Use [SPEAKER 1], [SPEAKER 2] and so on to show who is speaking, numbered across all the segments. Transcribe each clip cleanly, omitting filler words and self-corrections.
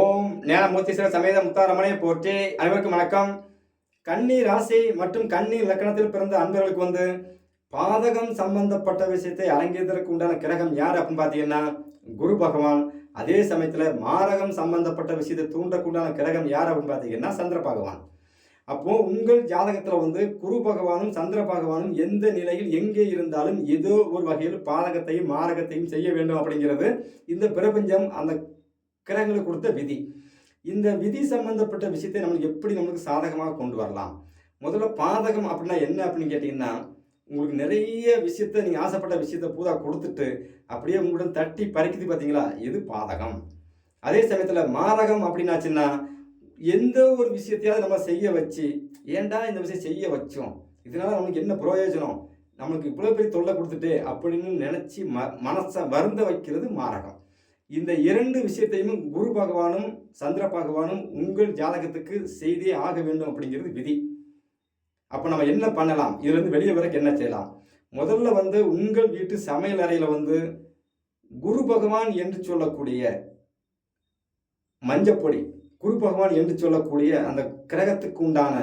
[SPEAKER 1] ஓம் ஞானமூர்த்தீஸ்வரர் சமேத முத்தாரமனை போற்றி. அனைவருக்கும் வணக்கம். கன்னி ராசி மற்றும் கன்னி லக்கணத்தில் பிறந்த அன்பர்களுக்கு பாதகம் சம்பந்தப்பட்ட விஷயத்தை அடங்கியதற்கு உண்டான கிரகம் யார் அப்படின்னு பார்த்தீங்கன்னா குரு பகவான். அதே சமயத்தில் மாரகம் சம்பந்தப்பட்ட விஷயத்தை தூண்டக்குண்டான கிரகம் யார் அப்படின்னு பார்த்தீங்கன்னா சந்திர பகவான். அப்போ உங்கள் ஜாதகத்தில் குரு பகவானும் சந்திர பகவானும் எந்த நிலையில் எங்கே இருந்தாலும் ஏதோ ஒரு வகையில் பாதகத்தையும் மாரகத்தையும் செய்ய வேண்டும் அப்படிங்கிறது இந்த பிரபஞ்சம் அந்த கிரகங்களுக்கு கொடுத்த விதி. இந்த விதி சம்பந்தப்பட்ட விஷயத்தை நம்மளுக்கு சாதகமாக கொண்டு வரலாம். முதல்ல பாதகம் அப்படின்னா என்ன அப்படின்னு கேட்டிங்கன்னா, உங்களுக்கு நிறைய விஷயத்த நீங்கள் ஆசைப்பட்ட விஷயத்த பூரா கொடுத்துட்டு அப்படியே உங்களுடன் தட்டி பறிக்குது பார்த்தீங்களா, இது பாதகம். அதே சமயத்தில் மாரகம் அப்படின்னாச்சுன்னா, எந்த ஒரு விஷயத்தையாவது நம்ம செய்ய வச்சு, ஏன்டா இந்த விஷயம் செய்ய வச்சோம், இதனால் நம்மளுக்கு என்ன பிரயோஜனம், நம்மளுக்கு இவ்வளோ பெரிய தொல்லை கொடுத்துட்டு அப்படின்னு நினச்சி மனசை வருந்த வைக்கிறது மாரகம். இந்த இரண்டு விஷயத்தையும் குரு பகவானும் சந்திர பகவானும் உங்கள் ஜாதகத்துக்கு செய்தே ஆக வேண்டும் அப்படிங்கிறது விதி. அப்போ நம்ம என்ன பண்ணலாம், இதுலேருந்து வெளியே வரைக்கும் என்ன செய்யலாம்? முதல்ல உங்கள் வீட்டு சமையல் அறையில் குரு பகவான் என்று சொல்லக்கூடிய மஞ்சப்பொடி, குரு பகவான் என்று சொல்லக்கூடிய அந்த கிரகத்துக்கு உண்டான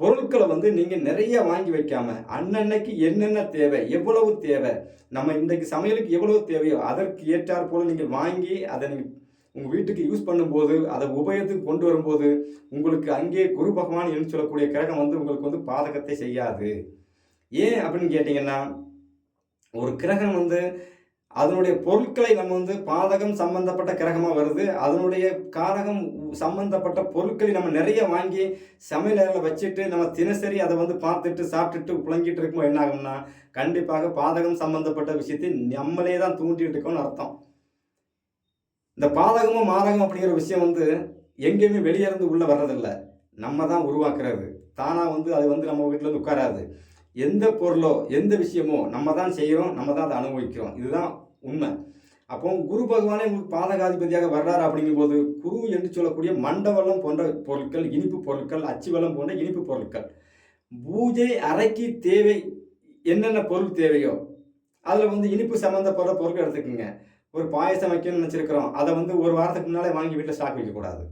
[SPEAKER 1] பொருட்களை நீங்கள் நிறைய வாங்கி வைக்காமல் அன்னன்னைக்கு என்னென்ன தேவை, எவ்வளவு தேவை, நம்ம இன்றைக்கு சமையலுக்கு எவ்வளவு தேவையோ அதற்கு ஏற்றாற் போல் நீங்கள் வாங்கி அதை நீங்கள் உங்கள் வீட்டுக்கு யூஸ் பண்ணும்போது, அதை உபயோகத்துக்கு கொண்டு வரும்போது உங்களுக்கு அங்கே குரு பகவான் என்று சொல்லக்கூடிய கிரகம் உங்களுக்கு பாதகத்தை செய்யாது. ஏன் அப்படின்னு கேட்டிங்கன்னா, ஒரு கிரகம் அதனுடைய பொருட்களை நம்ம பாதகம் சம்பந்தப்பட்ட கிரகமாக வருது. அதனுடைய காரகம் சம்பந்தப்பட்ட பொருட்களை நம்ம நிறைய வாங்கி சமையல் வச்சுட்டு நம்ம தினசரி அதை பார்த்துட்டு சாப்பிட்டுட்டு புழங்கிட்டு இருக்கும்போது என்ன ஆகும்னா, கண்டிப்பாக பாதகம் சம்பந்தப்பட்ட விஷயத்தை நம்மளே தான் தூண்டிட்டு இருக்கோம்னு அர்த்தம். இந்த பாதகமும் மாரகம் அப்படிங்கிற விஷயம் எங்கேயுமே வெளியே இருந்து உள்ளே வர்றதில்லை, நம்ம தான் உருவாக்குறது. தானாக அது நம்ம வீட்டில் உட்காராது. எந்த பொருளோ எந்த விஷயமோ நம்ம தான் செய்கிறோம், நம்ம தான் அதை அனுபவிக்கிறோம். இதுதான் உண்மை. அப்போ குரு பகவானே உங்களுக்கு பாதகாதிபதியாக வர்றாரு. அப்படிங்கும்போது குரு என்று சொல்லக்கூடிய மண்டவளம் போன்ற பொருட்கள், இனிப்பு பொருட்கள், அச்சுவலம் போன்ற இனிப்பு பொருட்கள், பூஜை அறைக்கு தேவை என்னென்ன பொருள் தேவையோ அதில் இனிப்பு சம்மந்தப்பட்ட பொருட்கள் எடுத்துக்கோங்க. ஒரு பாயசம் வைக்கணும்னு நினச்சிருக்கிறோம், அதை ஒரு வாரத்துக்கு முன்னாலே வாங்கி வீட்டில் ஸ்டாக் வைக்கக்கூடாது.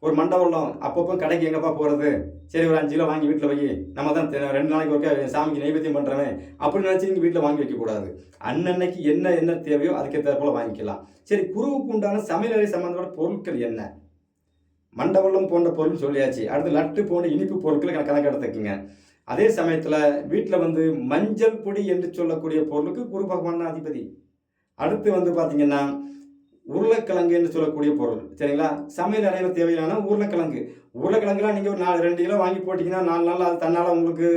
[SPEAKER 1] ஒரு மண்டபம் அப்பப்போ கடைக்கு எங்கப்பா போகிறது, சரி ஒரு 5 கிலோ வாங்கி வீட்டில் வை, நம்ம தான் 2 நாளைக்கு ஒருக்கா சாமிக்கு நைவேத்தியம் பண்ணுறவன் அப்படின்னு நினச்சி நீங்கள் வீட்டில் வாங்கி வைக்கக்கூடாது. அன்னன்னைக்கு என்ன தேவையோ அதுக்கேற்ற போல் வாங்கிக்கலாம். சரி, குருவுக்கு உண்டான சமையலறை சம்பந்தப்பட்ட பொருட்கள் என்ன, மண்டபம் போன்ற பொருள் சொல்லியாச்சு. அடுத்து லட்டு போன்ற இனிப்பு பொருட்களை கணக்கு எடுத்துக்குங்க. அதே சமயத்தில் வீட்டில் மஞ்சள் பொடி என்று சொல்லக்கூடிய பொருளுக்கு குரு பகவான் தான் அதிபதி. அடுத்து பார்த்தீங்கன்னா உருளைக்கிழங்கு என்று சொல்லக்கூடிய பொருள், சரிங்களா, சமையல் அறையில் தேவையான உருளைக்கிழங்குலாம் நீங்கள் ஒரு 2 கிலோ வாங்கி போட்டிங்கன்னா 4 நாள் அது தன்னால் உங்களுக்கு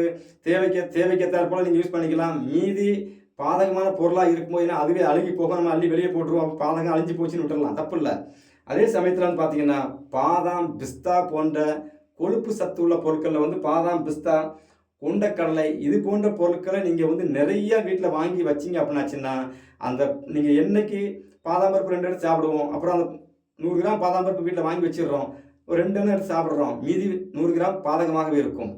[SPEAKER 1] தேவைக்கேற்றாற் போல் நீங்கள் யூஸ் பண்ணிக்கலாம். மீதி பாதகமான பொருளாக இருக்கும்போது அதுவே அழுகி போக நம்ம அள்ளி வெளியே போட்டுருவோம், பாதகம் அழிஞ்சு போச்சுன்னு விட்டுடலாம், தப்பு இல்லை. அதே சமயத்தில் பார்த்தீங்கன்னா பாதாம், பிஸ்தா போன்ற கொழுப்பு சத்து உள்ள பொருட்களில் பாதாம், பிஸ்தா, கொண்டக்கடலை இது போன்ற பொருட்களை நீங்கள் நிறைய வீட்டில் வாங்கி வச்சிங்க அப்படின்னாச்சுன்னா, அந்த நீங்கள் என்னைக்கு பாதாம் பருப்பு 2 எடுத்து சாப்பிடுவோம், அப்புறம் அந்த 100 கிராம் பாதாம் பருப்பு வீட்டில் வாங்கி வச்சிடுறோம், ஒரு 2 எண்ணெய் எடுத்து சாப்பிட்றோம், மீதி 100 கிராம் பாதகமாகவே இருக்கும்.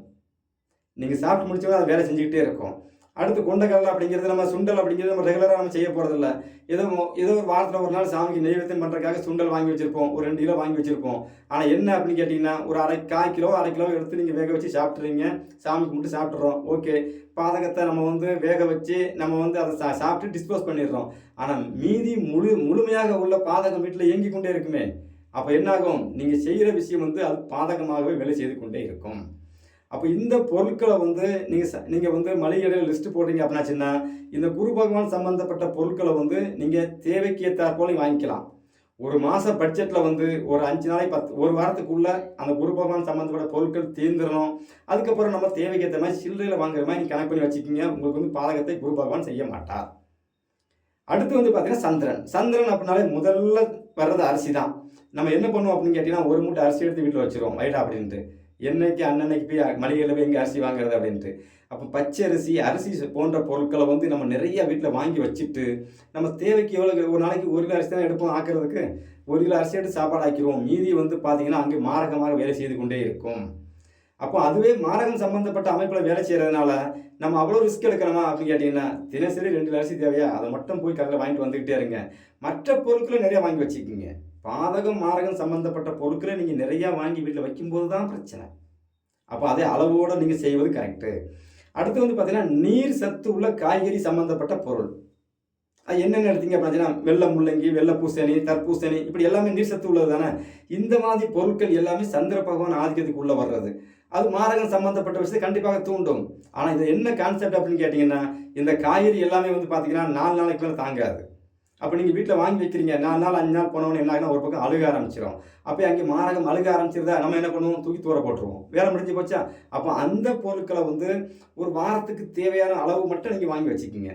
[SPEAKER 1] நீங்கள் சாப்பிட்டு முடிச்சவங்க அதை வேலை செஞ்சுக்கிட்டே இருக்கும். அடுத்து கொண்டக்கடலை அப்படிங்கிறது, நம்ம சுண்டல் அப்படிங்கிறது நம்ம ரெகுலராக நம்ம செய்ய போகிறதில்ல. ஏதோ ஒரு வாரத்தில் ஒரு நாள் சாமிக்கு நெய்வேத்தியம் பண்ணுறதுக்காக சுண்டல் வாங்கி வச்சுருப்போம், ஒரு 2 கிலோ வாங்கி வச்சுருப்போம். ஆனால் என்ன அப்படின்னு கேட்டிங்கன்னா, ஒரு அரை கிலோ எடுத்து நீங்கள் வேக வச்சு சாப்பிட்றீங்க, சாமிக்கு மட்டும் சாப்பிட்றோம், ஓகே. பாதகத்தை நம்ம வேக வச்சு நம்ம அதை சாப்பிட்டு டிஸ்போஸ் பண்ணிடுறோம். ஆனால் மீதி முழுமையாக உள்ள பாதகம் வீட்டில் இயங்கி கொண்டே இருக்குமே. அப்போ என்னாகும், நீங்கள் செய்கிற விஷயம் அது பாதகமாகவே வேலை செய்து கொண்டே இருக்கும். அப்போ இந்த பொருட்களை நீங்கள் மளிகை கடையில் லிஸ்ட்டு போடுறீங்க அப்படின்னாச்சுன்னா, இந்த குரு பகவான் சம்மந்தப்பட்ட பொருட்களை நீங்கள் தேவைக்கு ஏற்றாற் போல வாங்கிக்கலாம். ஒரு மாத பட்ஜெட்டில் ஒரு 5 நாளைக்கு ஒரு வாரத்துக்குள்ளே அந்த குரு பகவான் சம்மந்தப்பட்ட பொருட்கள் தீர்ந்துடணும். அதுக்கப்புறம் நம்ம தேவைக்கு ஏற்ற மாதிரி சில்லறையில் வாங்குற மாதிரி நீங்கள் கணக்கு பண்ணி வச்சுக்கிங்க. உங்களுக்கு பாதகத்தை குரு பகவான் செய்ய மாட்டார். அடுத்து பார்த்தீங்கன்னா சந்திரன் அப்படின்னாலே முதல்ல வர்றது அரிசி தான். நம்ம என்ன பண்ணுவோம் அப்படின்னு கேட்டிங்கன்னா, ஒரு மூட்டை அரிசி எடுத்து வீட்டில் வச்சுருவோம் வைடா அப்படின்ட்டு. என்னைக்கு அன்னன்னைக்கு போய் மளிகையில் போய் எங்கே அரிசி வாங்குறது அப்படின்ட்டு. அப்போ பச்சை அரிசி போன்ற பொருட்களை நம்ம நிறைய வீட்டில் வாங்கி வச்சுட்டு, நம்ம தேவைக்கு எவ்வளோ, ஒரு நாளைக்கு 1 கிலோ அரிசி தான் எடுப்போம் ஆக்கிறதுக்கு, 1 கிலோ அரிசி எடுத்து சாப்பாடு ஆக்கிடுவோம். மீதி பார்த்தீங்கன்னா அங்கே மாரகமாக வேலை செய்து கொண்டே இருக்கும். அப்போ அதுவே மாரகம் சம்பந்தப்பட்ட அமைப்பில் வேலை செய்கிறதுனால நம்ம அவ்வளோ ரிஸ்க் எடுக்கணுமா அப்படின்னு கேட்டிங்கன்னா, தினசரி 2 அரிசி தேவையா, அதை மட்டும் போய் கடையில் வாங்கிட்டு வந்துக்கிட்டே இருங்க. மற்ற பொருட்களை நிறைய வாங்கி வச்சுக்கோங்க. பாதகம் மாரகம் சம்பந்தப்பட்ட பொருட்களை நீங்கள் நிறையா வாங்கி வீட்டில் வைக்கும்போது தான் பிரச்சனை. அப்போ அதே அளவோடு நீங்கள் செய்வது கரெக்டு. அடுத்து வந்து பார்த்தீங்கன்னா, நீர் சத்து உள்ள காய்கறி சம்மந்தப்பட்ட பொருள். அது என்னென்ன எடுத்தீங்க அப்படின்னா, வெள்ளை முள்ளங்கி, வெள்ளை பூசணி, தர்பூசணி, இப்படி எல்லாமே நீர் சத்து உள்ளது தானே. இந்த மாதிரி பொருட்கள் எல்லாமே சந்திர பகவான் ஆதிக்கத்துக்கு உள்ளே வர்றது. அது மாரகம் சம்மந்தப்பட்ட விஷயத்தை கண்டிப்பாக தூண்டும். ஆனால் இது என்ன கான்செப்ட் அப்படின்னு கேட்டிங்கன்னா, இந்த காய்கறி எல்லாமே வந்து பார்த்தீங்கன்னா 4 நாளைக்கு மேலே தாங்காது. அப்போ நீங்கள் வீட்டில் வாங்கி வைக்கிறீங்க, 4 நாள் 5 நாள் போனவொன்னே என்ன ஆகுனா ஒரு பக்கம் அழுக ஆரம்பிச்சிடும். அப்போ அங்கே மாரகம் அழுக ஆரம்பிச்சிருந்தா நம்ம என்ன பண்ணுவோம், தூக்கி தூர போட்டுருவோம். வேலை முடிஞ்சு போச்சா. அப்போ அந்த பொருட்களை வந்து ஒரு வாரத்துக்கு தேவையான அளவு மட்டும் நீங்கள் வாங்கி வச்சுக்கிங்க.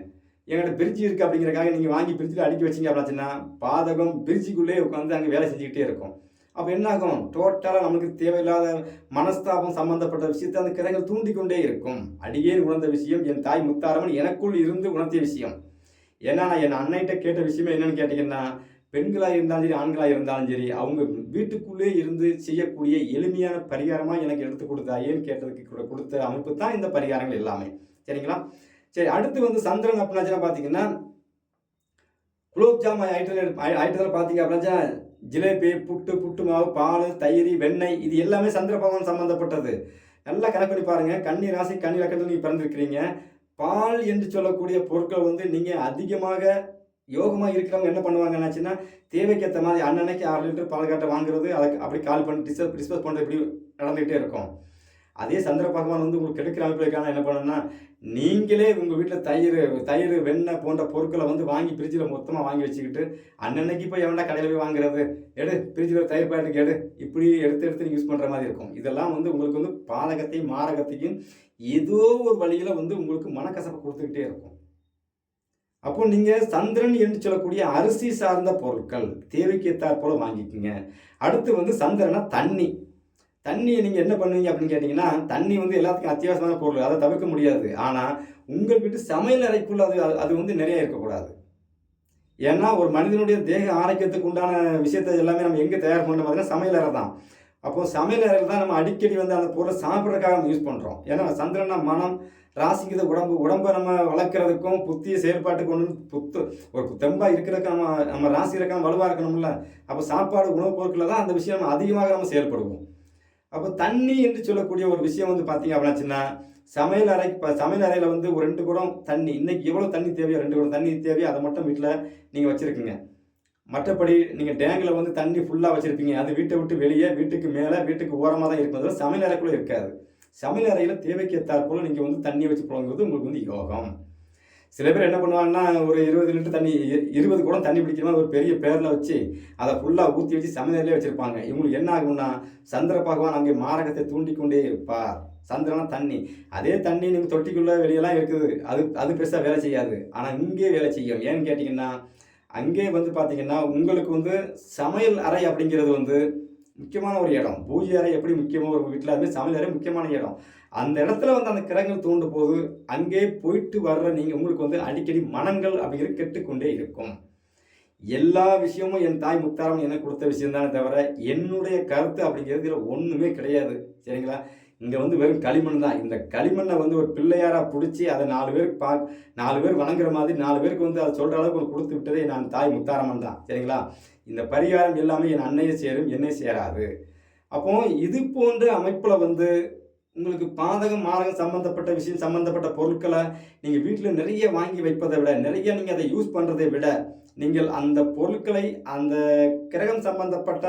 [SPEAKER 1] என்கிட்ட பிரிட்ஜ் இருக்குது அப்படிங்கிறக்காக நீங்கள் வாங்கி பிரிட்ஜில் அடுக்கி வச்சிங்க அப்படின்னா பாதகம் பிரிட்ஜுக்குள்ளே உட்காந்து அங்கே வேலை செஞ்சுக்கிட்டே இருக்கும். அப்போ என்ன ஆகும், டோட்டலாக நமக்கு தேவையில்லாத மனஸ்தாபம் சம்பந்தப்பட்ட விஷயத்தை அந்த கிரகங்கள் தூண்டிக்கொண்டே இருக்கும். அடியேன் உணர்ந்த விஷயம், என் தாய் முத்தாரம்மன் எனக்குள் இருந்து உணர்த்திய விஷயம். ஏன்னா நான் என் அன்னைகிட்ட கேட்ட விஷயமே என்னென்னு கேட்டிங்கன்னா, பெண்களாக இருந்தாலும் சரி ஆண்களாக இருந்தாலும் சரி அவங்க வீட்டுக்குள்ளே இருந்து செய்யக்கூடிய எளிமையான பரிகாரமாக எனக்கு எடுத்து கொடுத்தாயேன்னு கேட்டதுக்கு கொடுத்த அமைப்பு தான் இந்த பரிகாரங்கள் எல்லாமே. சரிங்களா. சரி, அடுத்து வந்து சந்திரன் அப்படின்னாச்சுன்னா பார்த்தீங்கன்னா, குலோப் ஜாம் ஐட்டத்தில் பார்த்தீங்க அப்படின்னா ஜிலேபி, புட்டு மாவு, பால், தயிர், வெண்ணெய், இது எல்லாமே சந்திர பகவான் சம்மந்தப்பட்டது. நல்லா கணக்கு பண்ணி பாருங்கள். கன்னி ராசி கன்னி லக்கணத்தில் நீங்கள் பிறந்திருக்கிறீங்க. பால் என்று சொல்லக்கூடிய பொருட்கள் வந்து நீங்கள் அதிகமாக யோகமாக இருக்கிறவங்க என்ன பண்ணுவாங்கன்னாச்சுன்னா, தேவைக்கேற்ற மாதிரி அன்னன்னைக்கு 6 லிட்டர் பால் காட்டை வாங்குறது, அதை அப்படி கால் பண்ணி டிஸ்போஸ் பண்ணுறது இப்படி நடந்துகிட்டே இருக்கும். அதே சந்திர பகவான் வந்து உங்களுக்கு கெடுக்கிற அமைப்பில் என்ன பண்ணணும்னா, நீங்களே உங்கள் வீட்டில் தயிர், வெண்ணெய் போன்ற பொருட்களை வந்து வாங்கி ஃப்ரிட்ஜில் மொத்தமாக வாங்கி வச்சுக்கிட்டு, அன்னன்னைக்கு போய் எவன்டா கடையில் போய் வாங்குறது, ஃப்ரிட்ஜில் தயிர் பாக்கெட்டுக்கு இப்படி எடுத்து நீங்கள் யூஸ் பண்ணுற மாதிரி இருக்கும். இதெல்லாம் வந்து உங்களுக்கு வந்து பாதகத்தையும் மாரகத்தையும் ஏதோ ஒரு வழியில் வந்து உங்களுக்கு மனக்கசப்பை கொடுத்துக்கிட்டே இருக்கும். அப்போ நீங்கள் சந்திரன் என்று சொல்லக்கூடிய அரிசி சார்ந்த பொருட்கள் தேவைக்கு ஏற்றாற் போல் வாங்கிக்கோங்க. அடுத்து வந்து சந்திரனா தண்ணியை நீங்கள் என்ன பண்ணுவீங்க அப்படின்னு கேட்டிங்கன்னா, தண்ணி வந்து எல்லாத்துக்கும் அத்தியாவசியமான பொருள், அதை தவிர்க்க முடியாது. ஆனால் உங்கள் வீட்டு சமையல் அறைக்குள்ள அது வந்து நிறைய இருக்கக்கூடாது. ஏன்னா ஒரு மனிதனுடைய தேக ஆரோக்கியத்துக்கு உண்டான விஷயத்தை எல்லாமே நம்ம எங்கே தயார் பண்ணுறோம் பார்த்தீங்கன்னா சமையல் அறை தான். அப்போது சமையல் அறையில் தான் நம்ம அடிக்கடி வந்து அந்த பொருளை சாப்பிட்றதுக்காக நம்ம யூஸ் பண்ணுறோம். ஏன்னா சந்திரனா மனம், ராசிக்குது உடம்பை நம்ம வளர்க்குறதுக்கும் புத்திய செயல்பாட்டுக்கு ஒன்று ஒரு தெம்பாக இருக்கிறதுக்கு நம்ம ராசி இருக்க வலுவாக இருக்கணும்ல. அப்போ சாப்பாடு உணவுப் பொருட்களில் தான் அந்த விஷயம் நம்ம அதிகமாக நம்ம செயல்படுவோம். அப்போ தண்ணி என்று சொல்லக்கூடிய ஒரு விஷயம் வந்து பார்த்தீங்க அப்படின்னாச்சுன்னா, சமையல் அறையில் வந்து ஒரு 2 குடம் தண்ணி, இன்றைக்கி எவ்வளோ தண்ணி தேவையோ 2 குடம் தண்ணி தேவையோ அதை மட்டும் வீட்டில் நீங்கள் வச்சுருக்குங்க. மற்றபடி நீங்கள் டேங்கில் வந்து தண்ணி ஃபுல்லாக வச்சுருப்பீங்க, அது வீட்டை விட்டு வெளியே, வீட்டுக்கு மேலே, வீட்டுக்கு ஓரமாக தான் இருக்கும். அதில் சமையல் அறைக்குள்ளே இருக்காது. சமையல் அறையில் தேவைக்கு ஏற்றாற்போல் நீங்கள் வந்து தண்ணியை வச்சு புழங்குவது உங்களுக்கு வந்து யோகம். சில பேர் என்ன பண்ணுவாங்கன்னா, ஒரு 20 லிட்டர் தண்ணி 20 குடம் தண்ணி பிடிக்கிற மாதிரி ஒரு பெரிய பேரில் வச்சு அதை ஃபுல்லாக ஊற்றி வச்சு சமையலே வச்சுருப்பாங்க. இவங்களுக்கு என்ன ஆகும்னா, சந்திர பகவான் அங்கே மாரகத்தை தூண்டிக்கொண்டே இருப்பார். சந்திரனா தண்ணி, அதே தண்ணி நீங்கள் தொட்டிக்குள்ளே வெளியெல்லாம் இருக்குது, அது பெருசாக வேலை செய்யாது. ஆனால் இங்கே வேலை செய்யும். ஏன்னு கேட்டிங்கன்னா, அங்கே வந்து பார்த்திங்கன்னா உங்களுக்கு வந்து சமையல் அறை அப்படிங்கிறது வந்து முக்கியமான ஒரு இடம். பூஜை அறை எப்படி முக்கியமாக ஒரு வீட்டில் அதுமாதிரி சமையல் அறை முக்கியமான இடம். அந்த இடத்துல வந்து அந்த கிரகங்கள் தூண்டும் போது அங்கே போயிட்டு வர்ற நீங்கள் உங்களுக்கு வந்து அடிக்கடி மனங்கள் அப்படிங்கிறது கெட்டுக்கொண்டே இருக்கும். எல்லா விஷயமும் என் தாய் முத்தாரம் எனக்கு கொடுத்த விஷயம் தானே தவிர என்னுடைய கருத்து அப்படிங்கிறது இதில் ஒன்றுமே கிடையாது. சரிங்களா. இங்கே வந்து வெறும் களிமண் தான். இந்த களிமண்ணை வந்து ஒரு பிள்ளையாராக பிடிச்சி அதை 4 பேர் வணங்குற மாதிரி 4 பேருக்கு வந்து அதை சொல்கிற அளவுக்கு ஒன்று கொடுத்து விட்டதே நான் தாய் முத்தாரம்மன் தான். சரிங்களா. இந்த பரிகாரம் எல்லாமே என் அன்னையை சேரும், என்னை சேராது. அப்போ இது போன்ற அமைப்பில் வந்து உங்களுக்கு பாதகம் மாரகம் சம்மந்தப்பட்ட விஷயம் சம்மந்தப்பட்ட பொருட்களை நீங்கள் வீட்டில் நிறைய வாங்கி வைப்பதை விட, நிறைய நீங்கள் அதை யூஸ் பண்ணுறதை விட, நீங்கள் அந்த பொருட்களை அந்த கிரகம் சம்பந்தப்பட்ட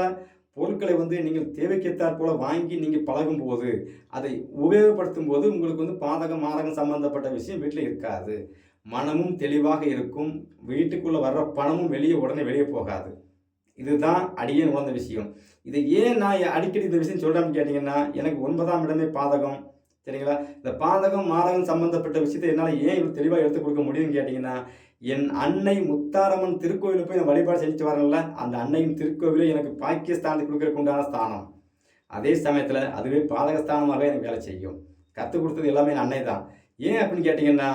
[SPEAKER 1] பொருட்களை வந்து நீங்கள் தேவைக்கேற்றாற் போல் வாங்கி நீங்கள் பழகும்போது, அதை உபயோகப்படுத்தும் போது உங்களுக்கு வந்து பாதகம் மாரகம் சம்மந்தப்பட்ட விஷயம் வீட்டில் இருக்காது. மனமும் தெளிவாக இருக்கும். வீட்டுக்குள்ளே வர்ற பணமும் உடனே வெளியே போகாது. இதுதான் அடியேன் உணர்ந்த விஷயம். இதை ஏன் நான் அடிக்கடி இந்த விஷயம் சொல்கிறேன்னு கேட்டிங்கன்னா, எனக்கு 9ஆம் இடமே பாதகம். சரிங்களா. இந்த பாதகம் மாரகம் சம்மந்தப்பட்ட விஷயத்தை என்னால் ஏன் இவ்வளோ தெளிவாக எடுத்துக் கொடுக்க முடியும்னு கேட்டிங்கன்னா, என் அன்னை முத்தாரம்மன் திருக்கோவிலில் போய் நான் வழிபாடு செஞ்சுட்டு வரேன்ல, அந்த அன்னையின் திருக்கோவிலே எனக்கு பாக்கியஸ்தானத்தை கொடுக்கறதுக்கு உண்டான ஸ்தானம். அதே சமயத்தில் அதுவே பாதகஸ்தானமாகவே எனக்கு வேலை செய்யும். கற்றுக் கொடுத்தது எல்லாமே என் அன்னை தான். ஏன் அப்படின்னு கேட்டிங்கன்னா,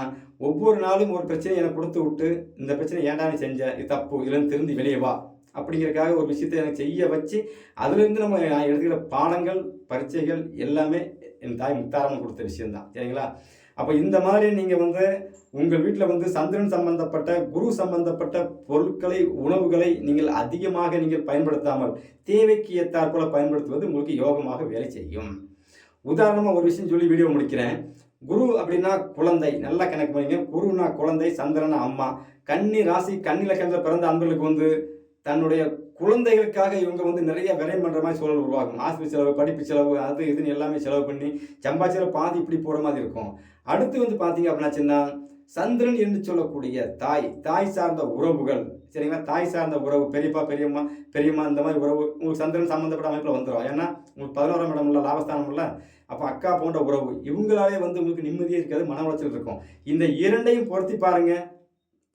[SPEAKER 1] ஒவ்வொரு நாளும் ஒரு பிரச்சனையை எனக்கு கொடுத்து விட்டு, இந்த பிரச்சனை ஏன்டா நீ செஞ்ச, இது தப்பு, இதுலேருந்து திருந்தி வெளியே வா அப்படிங்கிறதுக்காக ஒரு விஷயத்தை எனக்கு செய்ய வச்சு, அதுலேருந்து நான் எடுத்துக்கிற பாடங்கள் பரீட்சைகள் எல்லாமே என் தாய் முத்தாரம்மன் கொடுத்த விஷயந்தான். சரிங்களா. அப்போ இந்த மாதிரி நீங்கள் வந்து உங்கள் வீட்டில் வந்து சந்திரன் சம்பந்தப்பட்ட குரு சம்பந்தப்பட்ட பொருட்களை உணவுகளை நீங்கள் அதிகமாக நீங்கள் பயன்படுத்தாமல் தேவைக்கு ஏற்றாற்போல பயன்படுத்துவது உங்களுக்கு யோகமாக வேலை செய்யும். உதாரணமாக ஒரு விஷயம் சொல்லி வீடியோ முடிக்கிறேன். குரு அப்படின்னா குழந்தை, நல்லா கணக்கு பண்ணிங்க. குருனா குழந்தை, சந்திரனா அம்மா. கன்னி ராசி கன்னி லக்னத்தில் பிறந்த அன்பர்களுக்கு வந்து தன்னுடைய குழந்தைகளுக்காக இவங்க வந்து நிறைய விரயம் பண்ணுற மாதிரி சூழல் உருவாகும். ஆஸ்பத்திரி செலவு, படிப்பு செலவு, அது இதுன்னு எல்லாமே செலவு பண்ணி சம்பாதிச்சிட பாதி இப்படி போகிற மாதிரி இருக்கும். அடுத்து வந்து பார்த்தீங்க அப்படின்னாச்சுன்னா சந்திரன் என்று சொல்லக்கூடிய தாய் சார்ந்த உறவுகள், சரிங்களா? தாய் சார்ந்த உறவு, பெரியப்பா பெரியம்மா இந்த மாதிரி உறவு உங்களுக்கு சந்திரன் சம்மந்தப்பட்ட அமைப்பில் வந்துடும். ஏன்னா உங்களுக்கு 11ஆம் இடம் இல்லை, லாபஸ்தானம் இல்லை. அப்போ அக்கா போன்ற உறவு இவங்களாலே வந்து உங்களுக்கு நிம்மதியே இருக்காது, மன உளைச்சல் இருக்கும். இந்த இரண்டையும் பொருத்தி பாருங்க.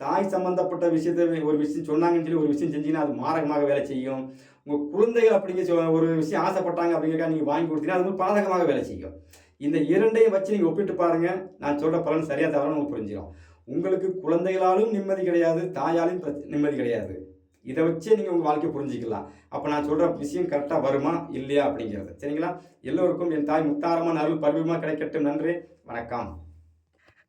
[SPEAKER 1] தாய் சம்பந்தப்பட்ட விஷயத்தை ஒரு விஷயம் சொன்னாங்கன்னு சொல்லி ஒரு விஷயம் செஞ்சீங்கன்னா அது மாரகமாக வேலை செய்யும். உங்கள் குழந்தைகள் அப்படிங்கிற ஒரு விஷயம் ஆசைப்பட்டாங்க அப்படிங்கிறக்காக நீங்கள் வாங்கி கொடுத்தீங்கன்னா அது பாதகமாக வேலை செய்யும். இந்த இரண்டையும் வச்சு நீங்கள் ஒப்பிட்டு பாருங்கள். நான் சொல்கிற பலன் சரியாக தவறுன்னு உங்களுக்கு புரிஞ்சிடும். உங்களுக்கு குழந்தைகளாலும் நிம்மதி கிடையாது, தாயாலும் நிம்மதி கிடையாது. இதை வச்சே நீங்கள் உங்கள் வாழ்க்கையை புரிஞ்சிக்கலாம். அப்போ நான் சொல்கிற விஷயம் கரெக்டாக வருமா இல்லையா அப்படிங்கிறது, சரிங்களா? எல்லோருக்கும் என் தாய் முத்தாரமான அருள் பரிபூர்ணமாக கிடைக்கட்டும். நன்றி, வணக்கம்.